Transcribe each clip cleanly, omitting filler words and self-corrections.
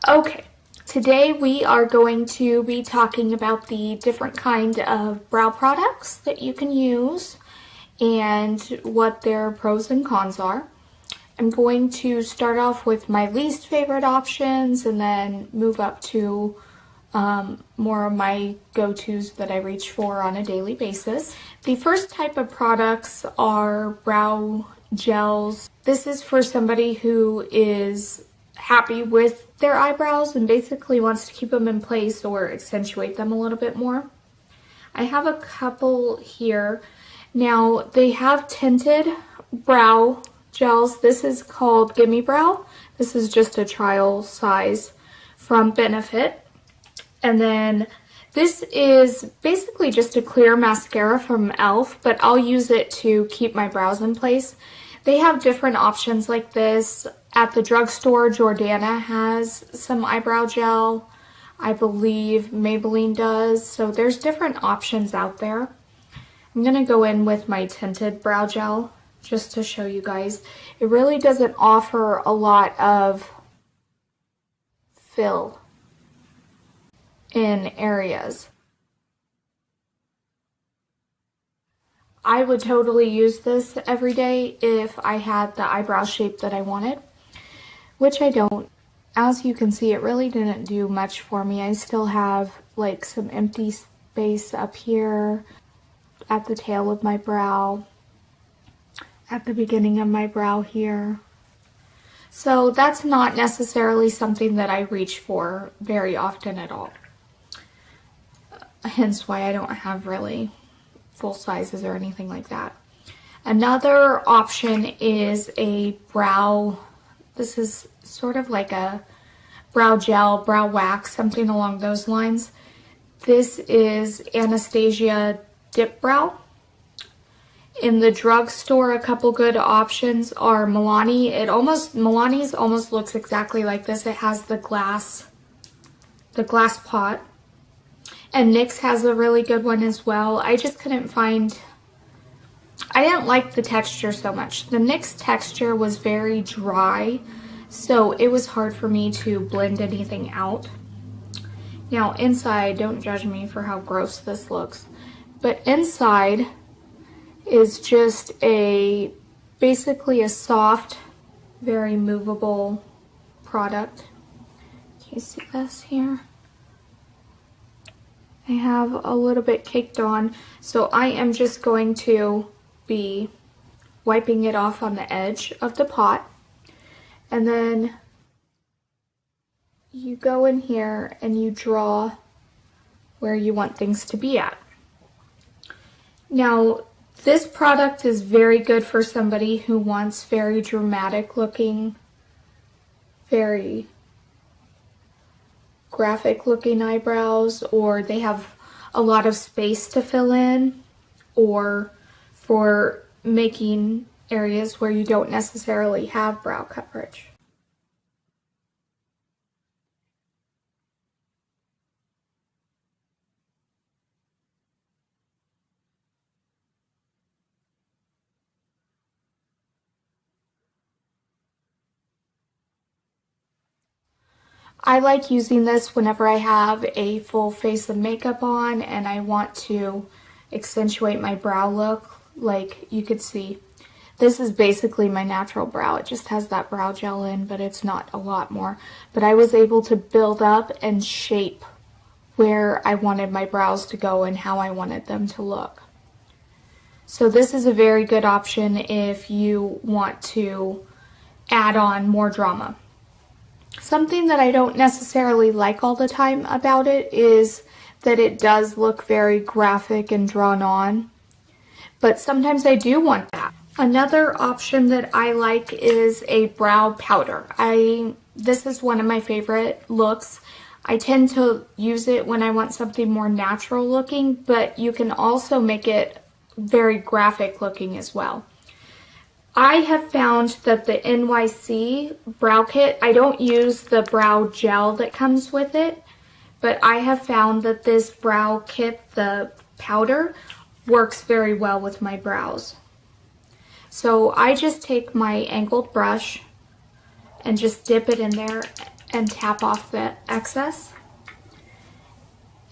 Okay, today we are going to be talking about the different kind of brow products that you can use and what their pros and cons are. I'm going to start off with my least favorite options and then move up to more of my go-tos that I reach for on a daily basis. The first type of products are brow gels. This is for somebody who is happy with their eyebrows and basically wants to keep them in place or accentuate them a little bit more. I have a couple here. Now they have tinted brow gels. This is called Gimme Brow. This is just a trial size from Benefit. And then this is basically just a clear mascara from e.l.f., but I'll use it to keep my brows in place. They have different options like this. At the drugstore, Jordana has some eyebrow gel. I believe Maybelline does. So there's different options out there. I'm going to go in with my tinted brow gel just to show you guys. It really doesn't offer a lot of fill in areas. I would totally use this every day if I had the eyebrow shape that I wanted, which I don't. As you can see, it really didn't do much for me. I still have like some empty space up here at the tail of my brow, at the beginning of my brow here. So that's not necessarily something that I reach for very often at all. Hence why I don't have really full sizes or anything like that. Another option is a brow, this is sort of like a brow gel, brow wax, something along those lines. This is Anastasia Dip Brow. In the drugstore, a couple good options are Milani. Milani's almost looks exactly like this. It has the glass pot. And NYX has a really good one as well. I just couldn't find, I didn't like the texture so much. The NYX texture was very dry, so it was hard for me to blend anything out. Now inside, don't judge me for how gross this looks, but inside is just basically a soft, very movable product. Can you see this here? I have a little bit caked on, so I am just going to be wiping it off on the edge of the pot, and then you go in here and you draw where you want things to be at. Now this product is very good for somebody who wants very dramatic looking, very graphic looking eyebrows, or they have a lot of space to fill in, or for making areas where you don't necessarily have brow coverage. I like using this whenever I have a full face of makeup on and I want to accentuate my brow look. Like you could see, this is basically my natural brow. It just has that brow gel in, but it's not a lot more. But I was able to build up and shape where I wanted my brows to go and how I wanted them to look. So this is a very good option if you want to add on more drama. Something that I don't necessarily like all the time about it is that it does look very graphic and drawn on, but sometimes I do want that. Another option that I like is a brow powder. This is one of my favorite looks. I tend to use it when I want something more natural looking, but you can also make it very graphic looking as well. I have found that the NYC brow kit, I don't use the brow gel that comes with it, but I have found that this brow kit, the powder, works very well with my brows. So I just take my angled brush and just dip it in there and tap off the excess.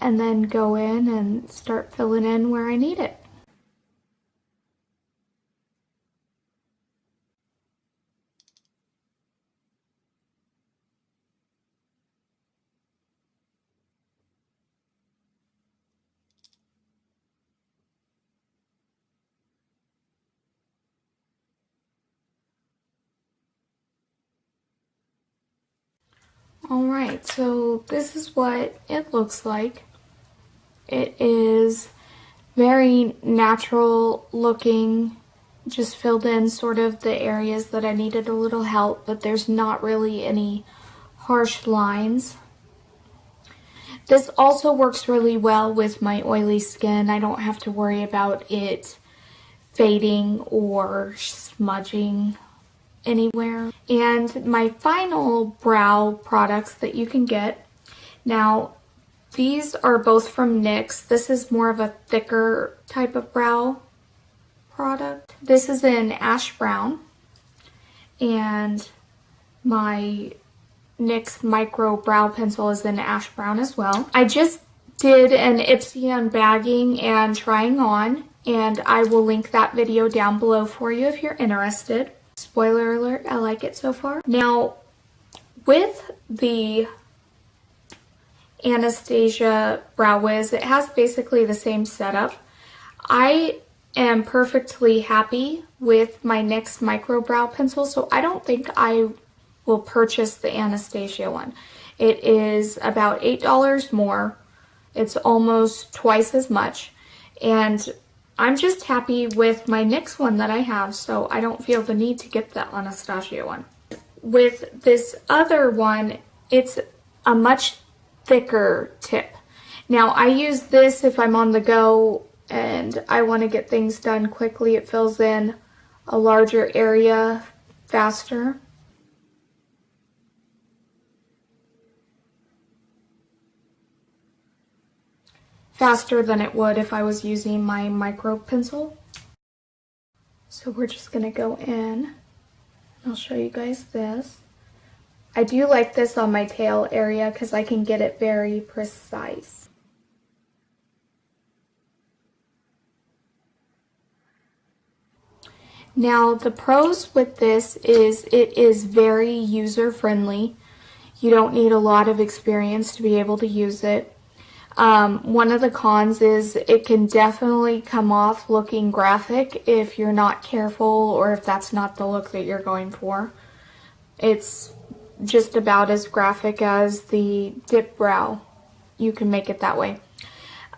And then go in and start filling in where I need it. Alright, so this is what it looks like. It is very natural looking, just filled in sort of the areas that I needed a little help, but there's not really any harsh lines. This also works really well with my oily skin. I don't have to worry about it fading or smudging anywhere. And my final brow products that you can get. Now, these are both from NYX. This is more of a thicker type of brow product. This is in ash brown. And my NYX micro brow pencil is in ash brown as well. I just did an Ipsy unbagging and trying on, and I will link that video down below for you if you're interested. Spoiler alert, I like it so far. Now, with the Anastasia Brow Wiz, it has basically the same setup. I am perfectly happy with my NYX micro brow pencil, so I don't think I will purchase the Anastasia one. It is about $8 more. It's almost twice as much, and I'm just happy with my NYX one that I have, so I don't feel the need to get the Anastasia one. With this other one, it's a much thicker tip. Now, I use this if I'm on the go and I want to get things done quickly. It fills in a larger area faster. Faster than it would if I was using my micro pencil. So we're just going to go in. I'll show you guys this. I do like this on my tail area because I can get it very precise. Now, the pros with this is it is very user-friendly. You don't need a lot of experience to be able to use it. One of the cons is it can definitely come off looking graphic if you're not careful or if that's not the look that you're going for. It's just about as graphic as the dip brow. You can make it that way.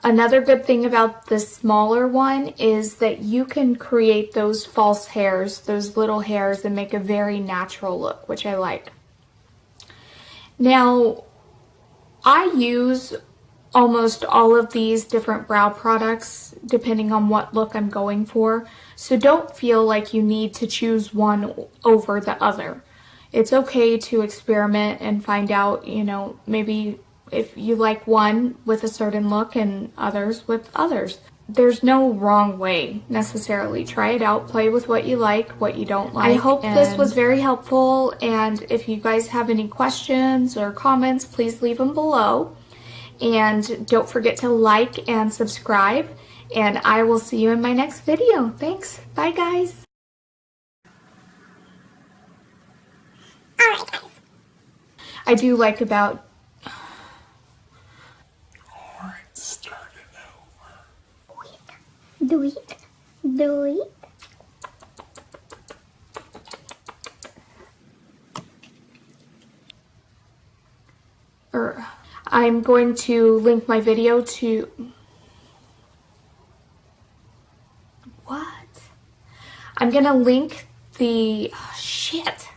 Another good thing about the smaller one is that you can create those false hairs, those little hairs, and make a very natural look, which I like. Now, I use almost all of these different brow products depending on what look I'm going for, so don't feel like you need to choose one over the other. It's okay to experiment and find out, you know, maybe if you like one with a certain look and others with others. There's no wrong way necessarily. Try it out, play with what you like, what you don't like. I hope this was very helpful, and if you guys have any questions or comments, please leave them below. And don't forget to like and subscribe, and I will see you in my next video. Thanks. Bye, guys. Alright, guys. I do like about... Alright, starting over. Do it. Do it. I'm going to link my video to... What? I'm going to link the... Oh, shit.